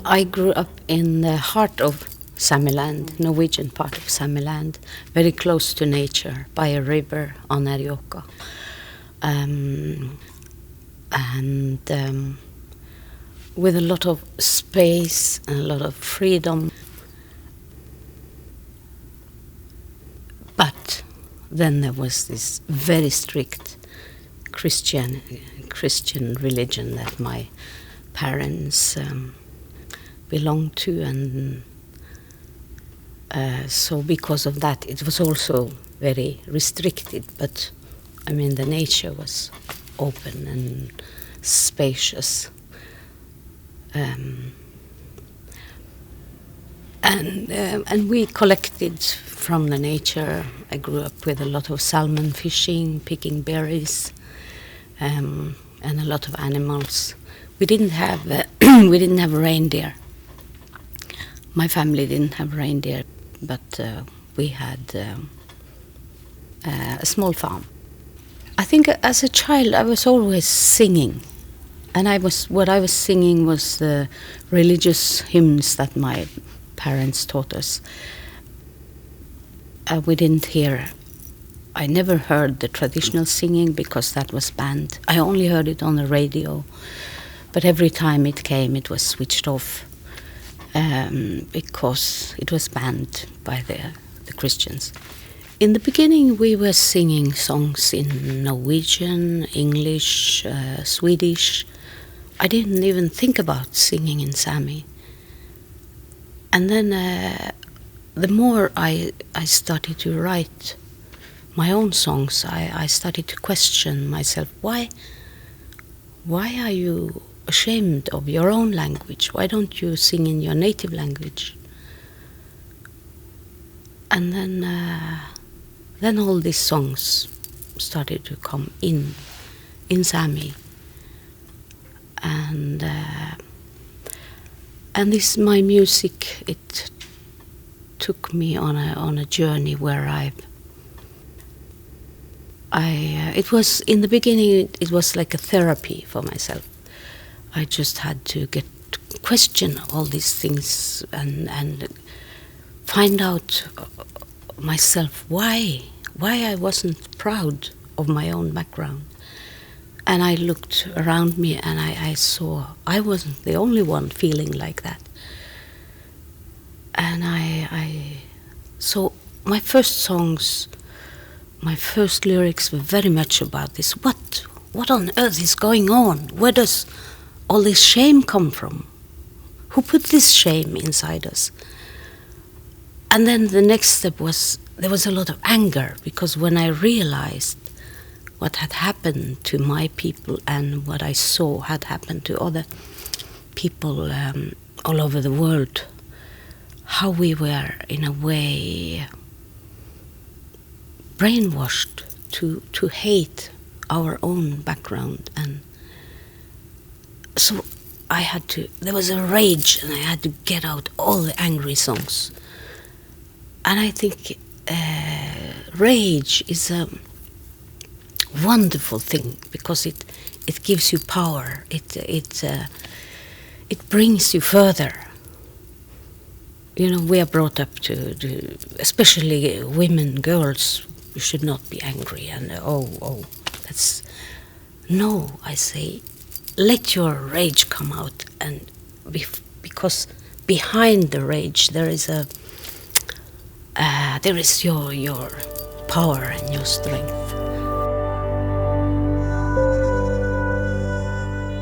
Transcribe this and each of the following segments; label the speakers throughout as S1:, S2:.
S1: I grew up in the heart of Samiland, Norwegian part of Samiland, very close to nature, by a river on Erjoka. With a lot of space and a lot of freedom. But then there was this very strict Christian religion that my parents belonged to, and so because of that it was also very restricted, but I mean the nature was open and spacious. And we collected from the nature. I grew up with a lot of salmon fishing, picking berries, and a lot of animals. We didn't have reindeer. My family didn't have reindeer, but we had a small farm. I think as a child I was always singing, and what I was singing was the religious hymns that my parents taught us. I never heard the traditional singing because that was banned. I only heard it on the radio, but every time it came it was switched off because it was banned by the Christians. In the beginning we were singing songs in Norwegian, English, Swedish. I didn't even think about singing in Sami. And then the more I started to write my own songs, I started to question myself. Why are you ashamed of your own language? Why don't you sing in your native language? And then all these songs started to come in Sami. And this my music, it took me on a journey where it was in the beginning it was like a therapy for myself. I just had to get to question all these things and find out myself why I wasn't proud of my own background. And I looked around me and I saw I wasn't the only one feeling like that. And so my first songs, my first lyrics were very much about this. What on earth is going on? Where does all this shame come from? Who put this shame inside us? And then the next step was, there was a lot of anger, because when I realized what had happened to my people and what I saw had happened to other people all over the world, how we were in a way brainwashed to hate our own background. And so there was a rage, and I had to get out all the angry songs. And I think rage is a wonderful thing, because it gives you power. It brings you further. You know, we are brought up to especially women, girls, you should not be angry, and that's no. I say, let your rage come out, and because behind the rage there is your power and your strength.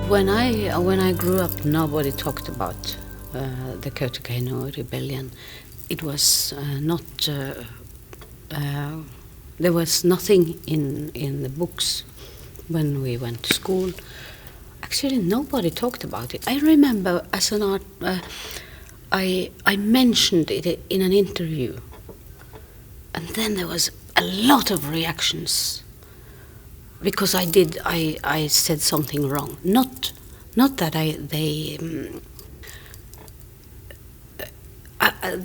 S1: When I grew up, nobody talked about the Kautokeino rebellion. It was not. There was nothing in the books when we went to school. Actually, nobody talked about it. I remember as an art, I mentioned it in an interview, and then there was a lot of reactions because I said something wrong. Not that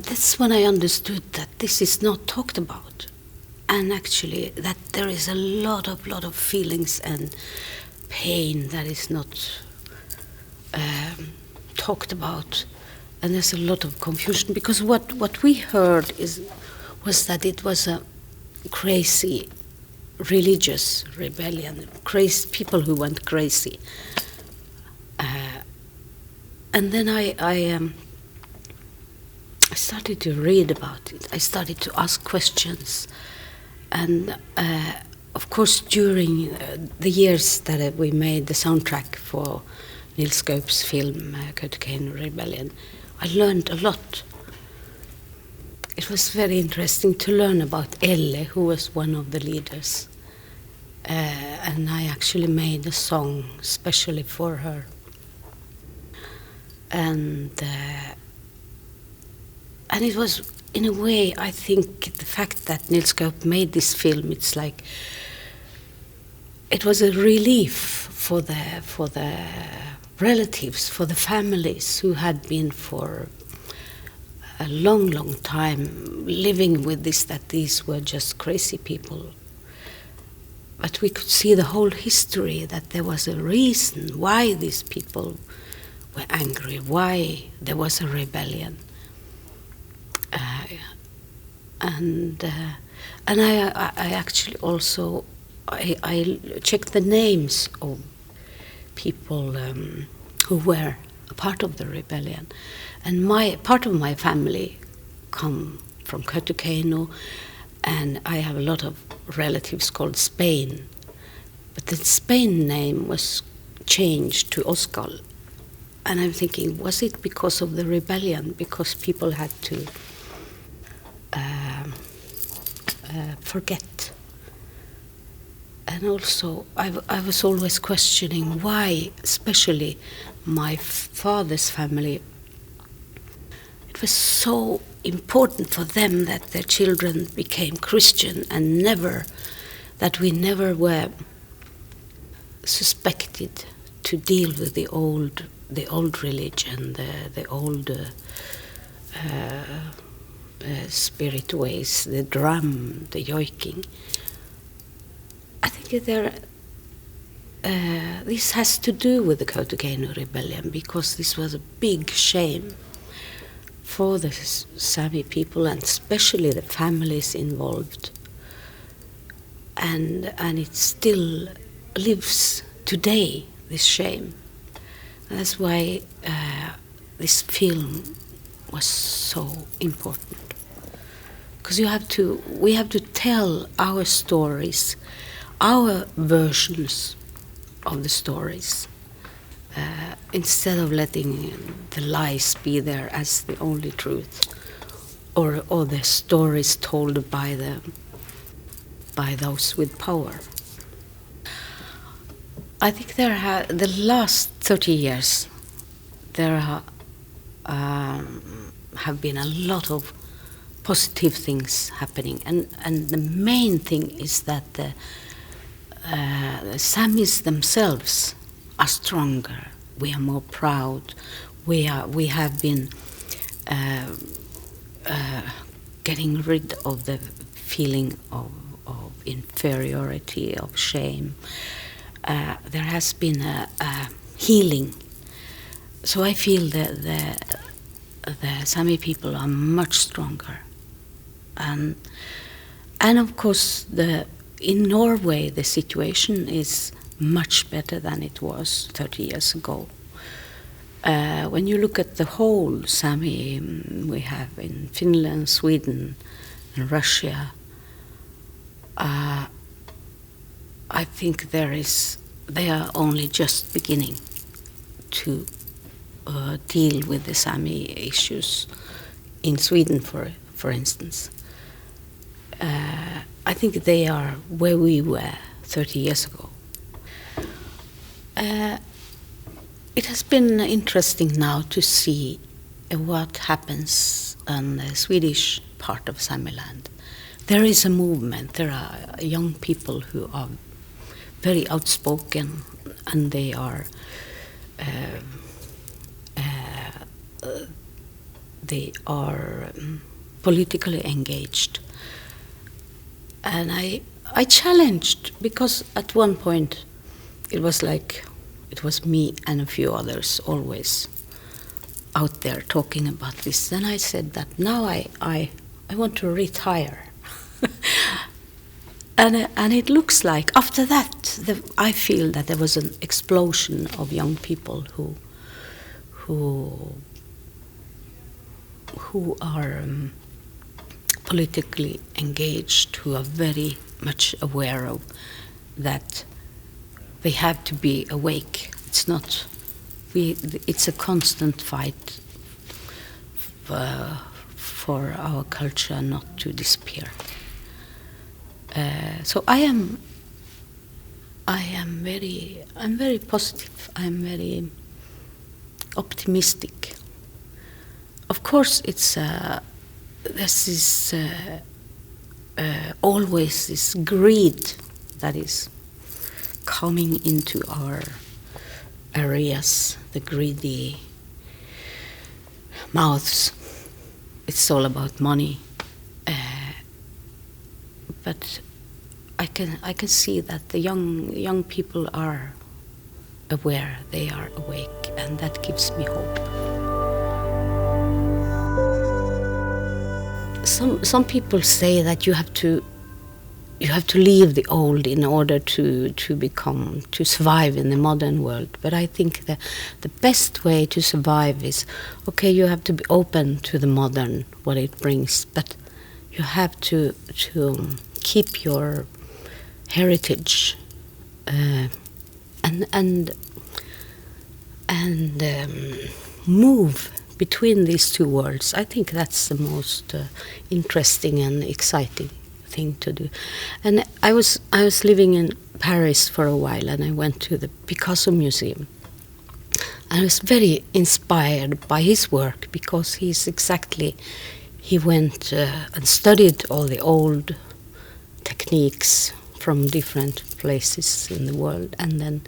S1: that's when I understood that this is not talked about. and actually that there is a lot of feelings and pain that is not talked about, and there's a lot of confusion because what we heard was that it was a crazy religious rebellion, crazy people who went crazy, and then I started to read about it. I started to ask questions, and of course during the years that we made the soundtrack for Nils Gaup's film Kautokeino Rebellion, I learned a lot. It was very interesting to learn about Elle, who was one of the leaders, and I actually made a song specially for her. And it was, in a way, I think the fact that Nils Gaup made this film, it's like it was a relief for the relatives, for the families who had been for a long time living with this, that these were just crazy people. But we could see the whole history, that there was a reason why these people were angry, why there was a rebellion. And I actually also I checked the names of people who were a part of the rebellion, and part of my family come from Kautokeino, and I have a lot of relatives called Spain, but the Spain name was changed to Oskal, and I'm thinking, was it because of the rebellion, because people had to forget? And also, I was always questioning why, especially my father's family, it was so important for them that their children became Christian, and that we never were suspected to deal with the old religion, the old spirit ways, the drum, the yoiking. I think this has to do with the Kautokeino Rebellion, because this was a big shame for the Sami people, and especially the families involved. And it still lives today, this shame. That's why this film was so important. Because we have to tell our stories, our versions of the stories, instead of letting the lies be there as the only truth, or the stories told by those with power. I think the last 30 years there have been a lot of positive things happening, and the main thing is that the Samis themselves are stronger. We are more proud. We have been getting rid of the feeling of inferiority, of shame. There has been a healing. So I feel that the Sami people are much stronger, and of course in Norway the situation is much better than it was 30 years ago. When you look at the whole Sami we have in Finland, Sweden, and Russia, I think they are only just beginning to deal with the Sami issues. In Sweden, for instance, I think they are where we were 30 years ago. It has been interesting now to see what happens on the Swedish part of Samiland. There is a movement. There are young people who are very outspoken, and they are politically engaged. And I challenged, because at one point it was like it was me and a few others always out there talking about this. Then I said that now I want to retire. And it looks like after that, I feel that there was an explosion of young people who are politically engaged, who are very much aware of that they have to be awake. It's not. It's a constant fight for our culture not to disappear. So I'm very positive. I'm very optimistic. Of course, this is always this greed that is coming into our areas, the greedy mouths. It's all about money. But I can see that the young people are aware, they are awake, and that gives me hope. Some people say that you have to leave the old in order to survive in the modern world. But I think the best way to survive is, okay, you have to be open to the modern, what it brings, but you have to keep your heritage and move between these two worlds. I think that's the most interesting and exciting thing to do. And I was living in Paris for a while, and I went to the Picasso Museum. And I was very inspired by his work, because he went and studied all the old techniques from different places in the world, and then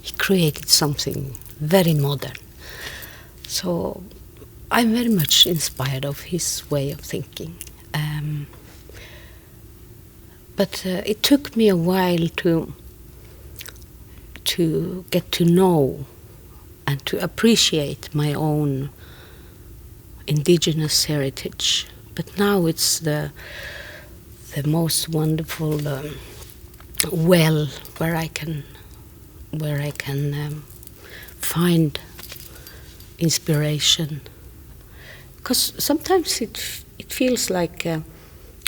S1: he created something very modern. So I'm very much inspired of his way of thinking. But it took me a while to get to know and to appreciate my own indigenous heritage. But now it's the most wonderful well where I can find inspiration. Because sometimes it feels like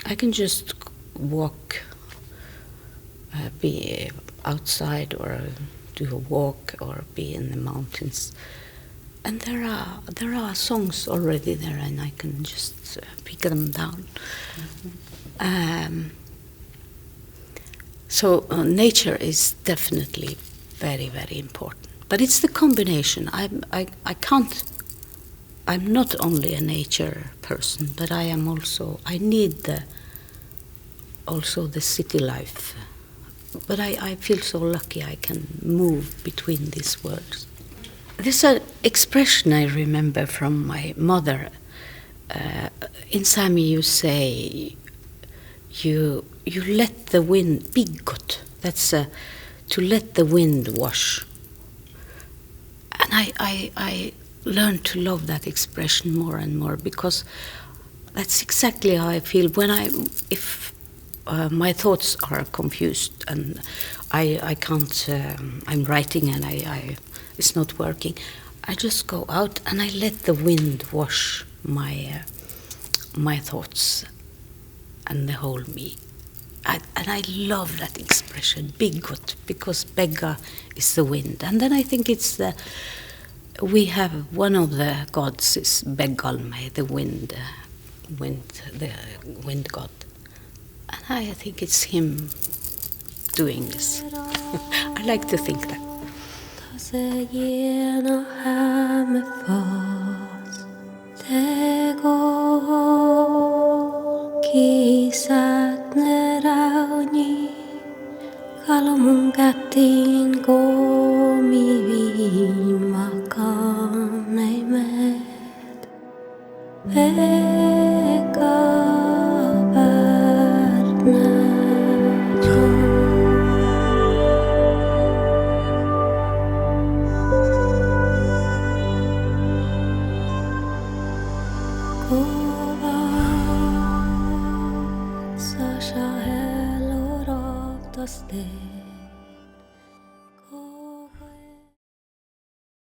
S1: I can just walk, be outside or do a walk or be in the mountains, and there are songs already there, and I can just pick them down. So nature is definitely very, very important, but it's the combination. I'm not only a nature person, but I need also the city life. But I feel so lucky I can move between these worlds. There's an expression I remember from my mother. In Sami you say, you let the wind, biggot, that's to let the wind wash. And I learned to love that expression more and more, because that's exactly how I feel if my thoughts are confused and I can't, I'm writing and it's not working. I just go out and I let the wind wash my thoughts and the whole me. And I love that expression, biggot, because begga is the wind. And then I think we have one of the gods is Beggalme, the wind god. And I think it's him doing this. I like to think that. was there.